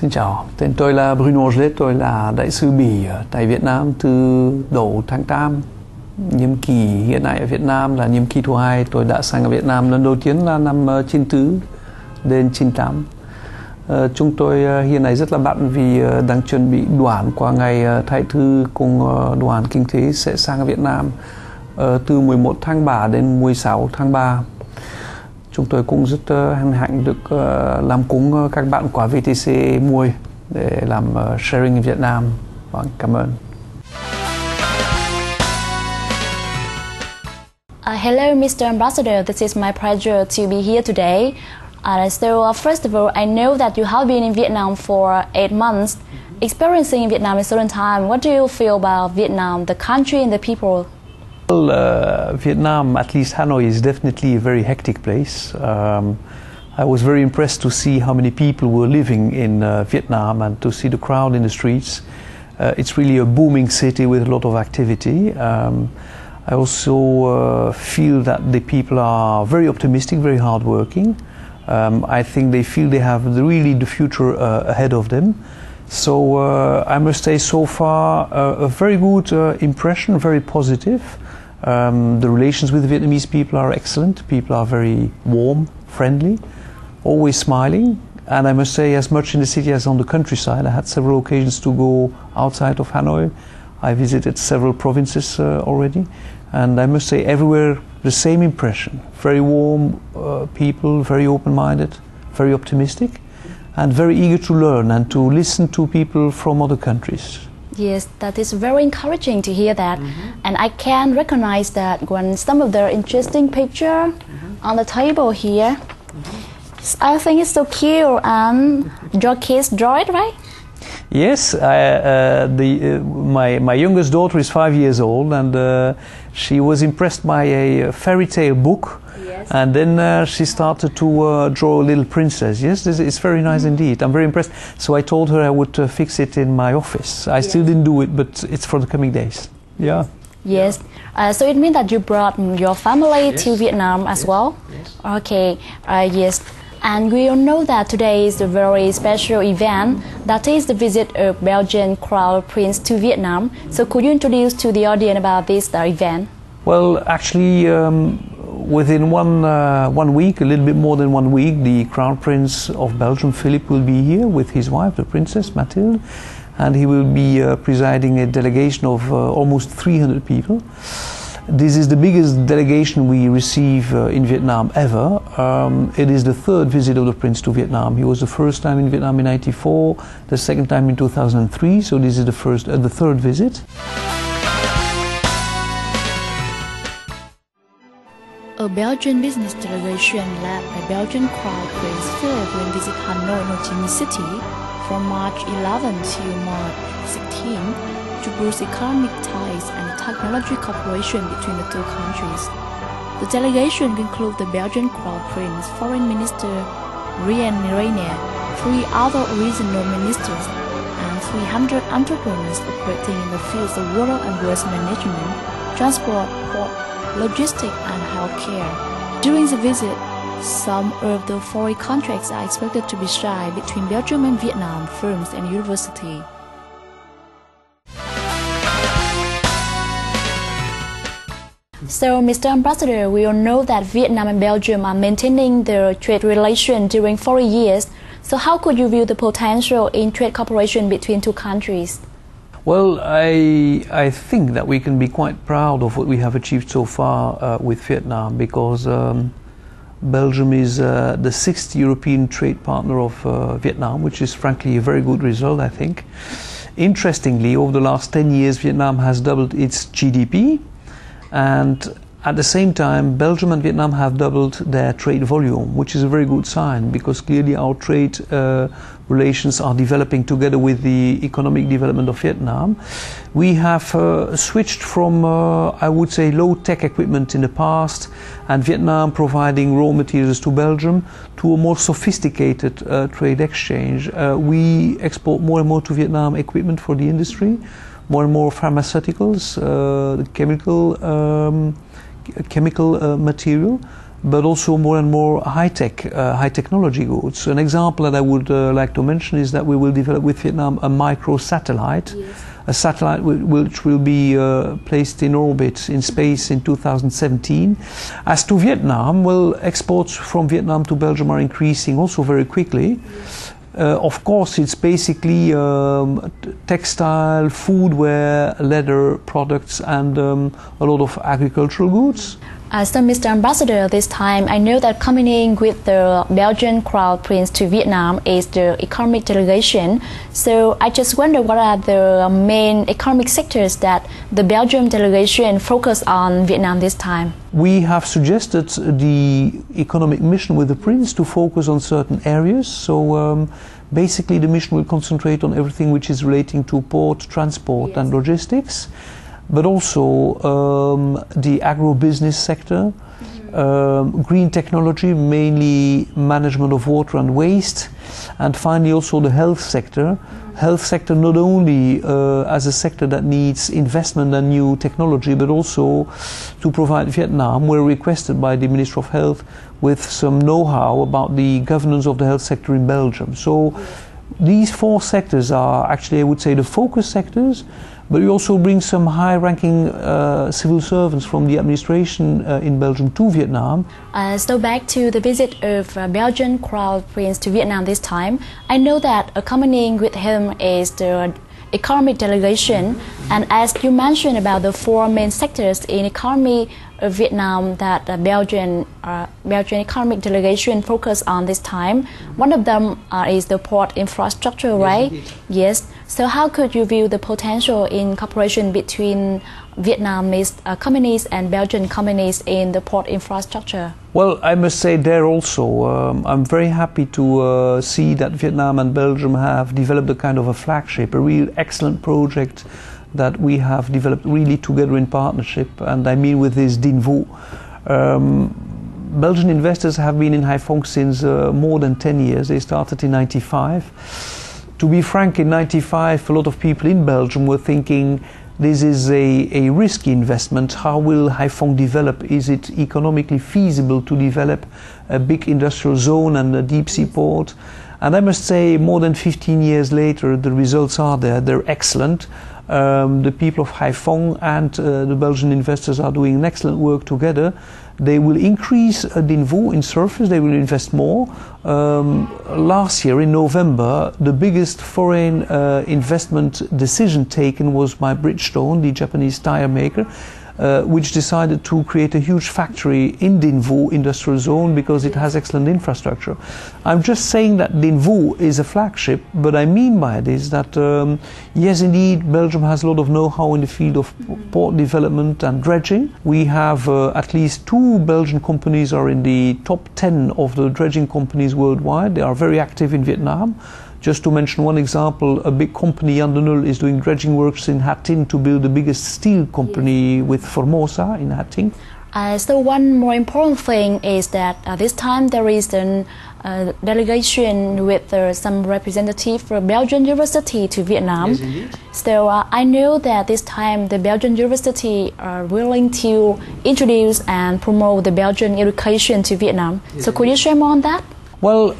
Xin chào, tên tôi là Bruno, tôi là đại sứ Bỉ tại Việt Nam từ đầu tháng 8. Nhiệm kỳ hiện nay ở Việt Nam là nhiệm kỳ thứ 2. Tôi đã sang ở Việt Nam lần đầu tiên là năm 94 đến 98. Chúng tôi hiện nay rất là bận vì đang chuẩn bị đoàn qua ngày Thái Thư cùng đoàn kinh tế sẽ sang ở Việt Nam từ 11 tháng 3 đến 16 tháng 3. Chúng tôi cũng rất hân hạnh được làm cùng các bạn của VTC10 để làm sharing ở Việt Nam. Vâng, cảm ơn. Hello, Mr. Ambassador. This is my pleasure to be here today. So first of all, I know that you have been in Vietnam for 8 months, experiencing Vietnam a certain time. What do you feel about Vietnam, the country and the people? Well, Vietnam, at least Hanoi, is definitely a very hectic place. I was very impressed to see how many people were living in Vietnam and to see the crowd in the streets. It's really a booming city with a lot of activity. I also feel that the people are very optimistic, very hardworking. I think they feel they have really the future ahead of them. So I must say so far a very good impression, very positive. The relations with the Vietnamese people are excellent. People are very warm, friendly, always smiling. And I must say, as much in the city as on the countryside. I had several occasions to go outside of Hanoi. I visited several provinces already. And I must say, everywhere the same impression. Very warm people, very open-minded, very optimistic, and very eager to learn and to listen to people from other countries. Yes, that is very encouraging to hear that. And I can recognize that when some of the interesting picture on the table here. I think it's so cute, and your kids draw it, right? Yes, my youngest daughter is 5 years old, and she was impressed by a fairy tale book. Yes. And then she started to draw a little princess. Yes, it's very nice indeed. I'm very impressed. So I told her I would fix it in my office. I still didn't do it, but it's for the coming days. Yeah. Yes. So it means that you brought your family to Vietnam as well? Yes. Okay. Yes. And we all know that today is a very special event, that is the visit of Belgian Crown Prince to Vietnam. So could you introduce to the audience about this event? Well, actually, within one week, a little bit more than 1 week, the Crown Prince of Belgium, Philip, will be here with his wife, the Princess Mathilde, and he will be presiding a delegation of almost 300 people. This is the biggest delegation we receive in Vietnam ever. It is the third visit of the Prince to Vietnam. He was the first time in Vietnam in '94, the second time in 2003, so this is the third visit. A Belgian business delegation led by Belgian Crown Prince Philip will visit Hanoi, Ho Chi Minh City from March 11 to March 16 to boost economic ties and technology cooperation between the two countries. The delegation will include the Belgian Crown Prince, Foreign Minister Rian Rainier, 3 other regional ministers, and 300 entrepreneurs operating in the fields of water and waste management, transport, port, logistics, and healthcare. During the visit, some of the foreign contracts are expected to be signed between Belgium and Vietnam firms and universities. So, Mr. Ambassador, we all know that Vietnam and Belgium are maintaining their trade relation during 40 years. So how could you view the potential in trade cooperation between two countries? Well, I think that we can be quite proud of what we have achieved so far with Vietnam, because Belgium is the 6th European trade partner of Vietnam, which is frankly a very good result, I think. Interestingly, over the last 10 years, Vietnam has doubled its GDP. And at the same time, Belgium and Vietnam have doubled their trade volume, which is a very good sign, because clearly our trade relations are developing together with the economic development of Vietnam. We have switched from, I would say, low-tech equipment in the past, and Vietnam providing raw materials to Belgium, to a more sophisticated trade exchange. We export more and more to Vietnam equipment for the industry, more and more pharmaceuticals, chemical material. but also more and more high-tech, high technology goods. An example that I would like to mention is that we will develop with Vietnam a micro-satellite, a satellite which will be placed in orbit in space in 2017. As to Vietnam, well, exports from Vietnam to Belgium are increasing also very quickly. Of course, it's basically textile, foodware, leather products, and a lot of agricultural goods. So, Mr. Ambassador, this time I know that accompanying with the Belgian Crown Prince to Vietnam is the economic delegation. So I just wonder what are the main economic sectors that the Belgian delegation focus on Vietnam this time? We have suggested the economic mission with the Prince to focus on certain areas. So basically the mission will concentrate on everything which is relating to port, transport and logistics, but also the agro-business sector, green technology, mainly management of water and waste, and finally also the health sector. Health sector not only as a sector that needs investment and new technology, but also to provide Vietnam, we're requested by the Minister of Health with some know-how about the governance of the health sector in Belgium. So these four sectors are actually, I would say, the focus sectors, but we also bring some high-ranking civil servants from the administration in Belgium to Vietnam. So back to the visit of Belgian Crown Prince to Vietnam this time, I know that accompanying with him is the economic delegation, and as you mentioned about the four main sectors in economy of Vietnam that the Belgian economic delegation focus on this time, one of them is the port infrastructure, right? Yes. So how could you view the potential in cooperation between Vietnamese companies and Belgian companies in the port infrastructure? Well, I must say there also, I'm very happy to see that Vietnam and Belgium have developed a kind of a flagship, a real excellent project that we have developed really together in partnership, and I mean with this Dinh Vụ. Belgian investors have been in Haiphong since more than 10 years. They started in '95. To be frank, in '95, a lot of people in Belgium were thinking this is a risky investment. How will Haiphong develop? Is it economically feasible to develop a big industrial zone and a deep sea port? And I must say, more than 15 years later, the results are there. They're excellent. The people of Haiphong and the Belgian investors are doing an excellent work together. They will increase Dinh Vụ in surface, they will invest more. Last year in November, the biggest foreign investment decision taken was by Bridgestone, the Japanese tire maker, which decided to create a huge factory in Dinh Vụ industrial zone because it has excellent infrastructure. I'm just saying that Dinh Vụ is a flagship, but I mean by this that yes, indeed, Belgium has a lot of know-how in the field of port development and dredging. We have at least 2 Belgian companies are in the top 10 of the dredging companies worldwide. They are very active in Vietnam. Just to mention one example, a big company, Jan de Nul, is doing dredging works in Ha Tinh to build the biggest steel company with Formosa in Ha Tinh. So one more important thing is that this time there is a delegation with some representative from Belgian University to Vietnam. Yes, indeed. So I know that this time the Belgian University are willing to introduce and promote the Belgian education to Vietnam. Yes, so could you share more on that? Well,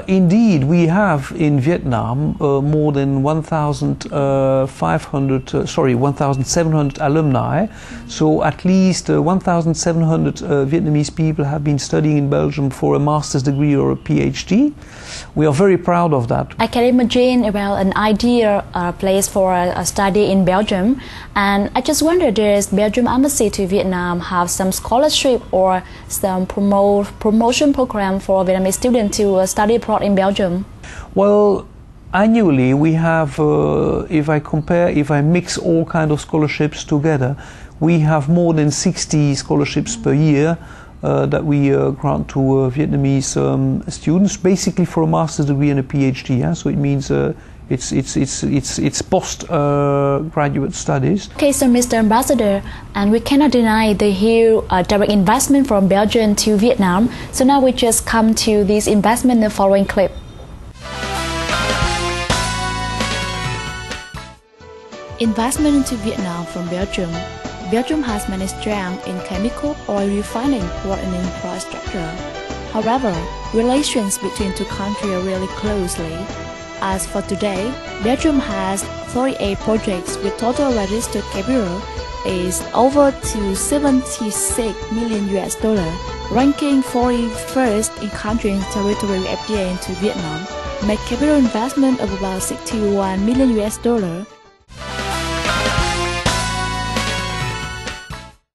indeed, we have in Vietnam more than 1,700 alumni. So at least 1,700 Vietnamese people have been studying in Belgium for a master's degree or a PhD. We are very proud of that. I can imagine about an ideal place for a study in Belgium. And I just wonder, does Belgium Embassy to Vietnam have some scholarship or some promotion program for Vietnamese students to study abroad in Belgium? Well, annually we have, if I mix all kind of scholarships together, we have more than 60 scholarships per year that we grant to Vietnamese students, basically for a master's degree and a PhD. Yeah? So it means it's post graduate studies. Okay, so Mr. Ambassador, and we cannot deny the huge direct investment from Belgium to Vietnam. So now we just come to this investment in the following clip. Investment into Vietnam from Belgium. Belgium has many strengths in chemical, oil refining, port and infrastructure. However, relations between two countries are really closely. As for today, Belgium has 38 projects with total registered capital is over to 76 million US dollar, ranking 41st in country and territory FTA into Vietnam, made capital investment of about 61 million US dollar.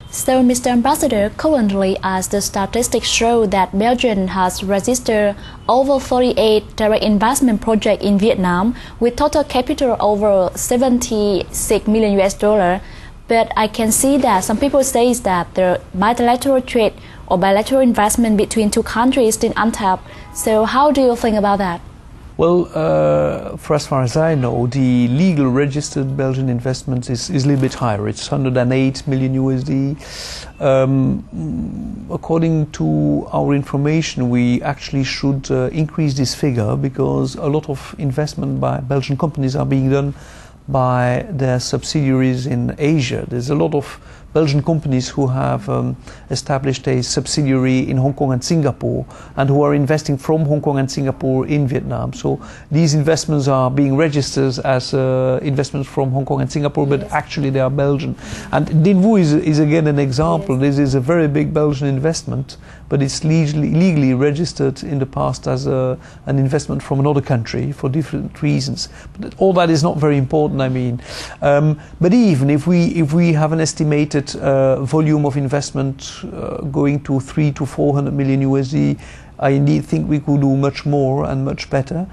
So, Mr. Ambassador, currently, as the statistics show that Belgium has registered over 48 direct investment projects in Vietnam with total capital over 76 million US dollar. But I can see that some people say that the bilateral trade or bilateral investment between two countries is still untapped. So, how do you think about that? Well, for as far as I know, the legal registered Belgian investment is a little bit higher. It's 108 million USD. According to our information, we actually should increase this figure because a lot of investment by Belgian companies are being done by their subsidiaries in Asia. There's a lot of Belgian companies who have established a subsidiary in Hong Kong and Singapore and who are investing from Hong Kong and Singapore in Vietnam. So these investments are being registered as investments from Hong Kong and Singapore, but actually they are Belgian. And Dinh Vu is again an example. This is a very big Belgian investment, but it's legally registered in the past as an investment from another country for different reasons. But all that is not very important, I mean. But even if we have an estimated volume of investment going to 300 to 400 million USD, I indeed think we could do much more and much better.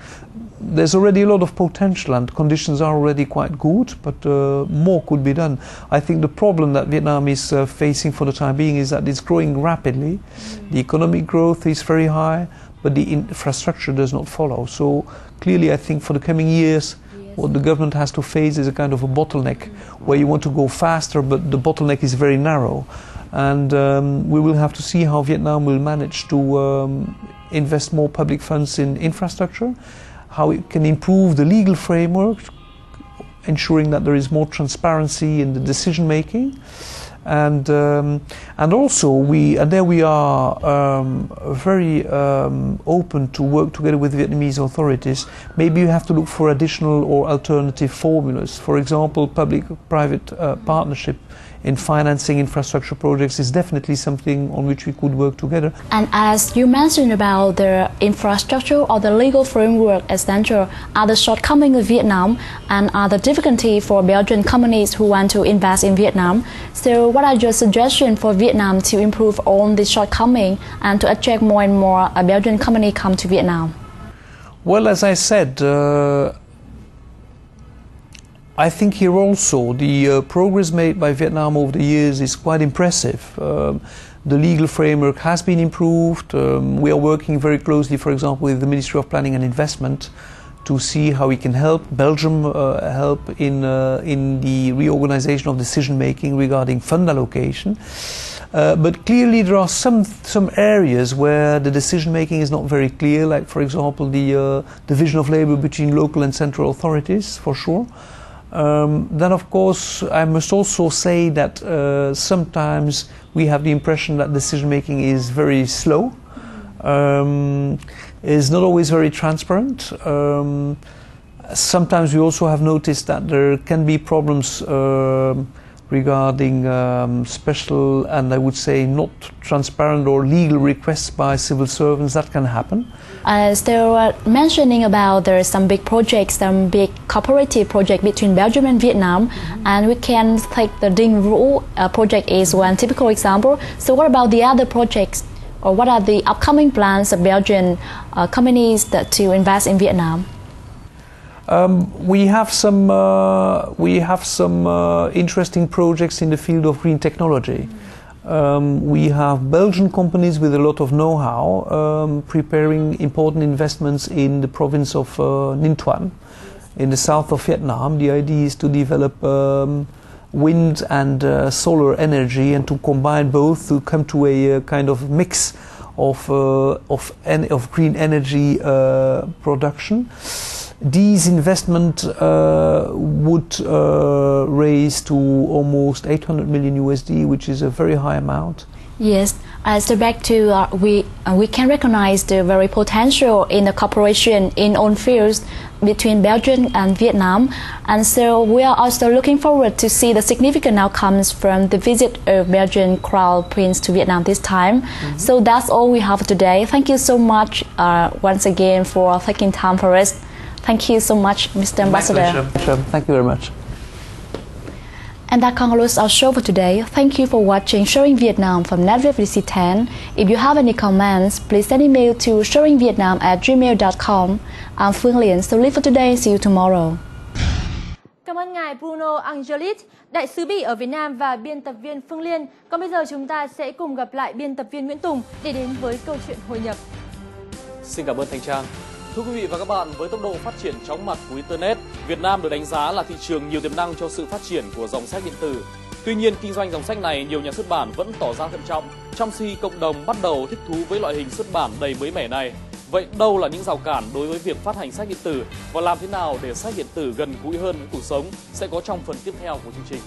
There's already a lot of potential and conditions are already quite good, but more could be done. I think the problem that Vietnam is facing for the time being is that it's growing rapidly. The economic growth is very high, but the infrastructure does not follow. So clearly I think for the coming years, what the government has to face is a kind of a bottleneck where you want to go faster, but the bottleneck is very narrow. And we will have to see how Vietnam will manage to invest more public funds in infrastructure, how it can improve the legal framework, ensuring that there is more transparency in the decision making. And also we are very open to work together with Vietnamese authorities. Maybe you have to look for additional or alternative formulas. For example, public-private partnership in financing infrastructure projects is definitely something on which we could work together. And as you mentioned about the infrastructure or the legal framework essential, are the shortcomings of Vietnam and are the difficulty for Belgian companies who want to invest in Vietnam. So what are your suggestions for Vietnam to improve on the shortcoming and to attract more and more Belgian companies come to Vietnam? Well, as I said, I think here also the progress made by Vietnam over the years is quite impressive. The legal framework has been improved. We are working very closely, for example, with the Ministry of Planning and Investment to see how we can help Belgium help in the reorganization of decision making regarding fund allocation. But clearly there are some areas where the decision making is not very clear, like for example the division of labor between local and central authorities, for sure. Then of course I must also say that sometimes we have the impression that decision making is very slow, is not always very transparent. Sometimes we also have noticed that there can be problems regarding special and I would say not transparent or legal requests by civil servants. That can happen. So mentioning about there are some big projects, some big cooperative project between Belgium and Vietnam, and we can take the Dinh Vu project is one typical example. So what about the other projects, or what are the upcoming plans of Belgian companies to invest in Vietnam? We have some interesting projects in the field of green technology. We have Belgian companies with a lot of know-how preparing important investments in the province of Ninh Thuan, in the south of Vietnam. The idea is to develop wind and solar energy and to combine both to come to a kind of mix of green energy production. these investments would raise to almost 800 million USD, which is a very high amount. Yes, so back to we can recognize the very potential in the cooperation in all fields between Belgium and Vietnam, and so we are also looking forward to see the significant outcomes from the visit of Belgian Crown Prince to Vietnam this time. So that's all we have today. Thank you so much once again for taking time for us. Thank you so much, Mr. Ambassador. My pleasure. Thank you very much. And that concludes our show for today. Thank you for watching Showing Vietnam from NETVIET VTC10. If you have any comments, please send email to showingvietnam@gmail.com. I'm Phương Liên, so leave for today. See you tomorrow. Cảm ơn ngài Bruno Angelis, đại sứ Bỉ ở Việt Nam và biên tập viên Phương Liên. Còn bây giờ chúng ta sẽ cùng gặp lại biên tập viên Nguyễn Tùng để đến với câu chuyện hội nhập. Xin cảm ơn Thanh Trang. Thưa quý vị và các bạn, với tốc độ phát triển chóng mặt của Internet, Việt Nam được đánh giá là thị trường nhiều tiềm năng cho sự phát triển của dòng sách điện tử. Tuy nhiên, kinh doanh dòng sách này, nhiều nhà xuất bản vẫn tỏ ra thận trọng, trong khi cộng đồng bắt đầu thích thú với loại hình xuất bản đầy mới mẻ này. Vậy đâu là những rào cản đối với việc phát hành sách điện tử và làm thế nào để sách điện tử gần gũi hơn với cuộc sống sẽ có trong phần tiếp theo của chương trình.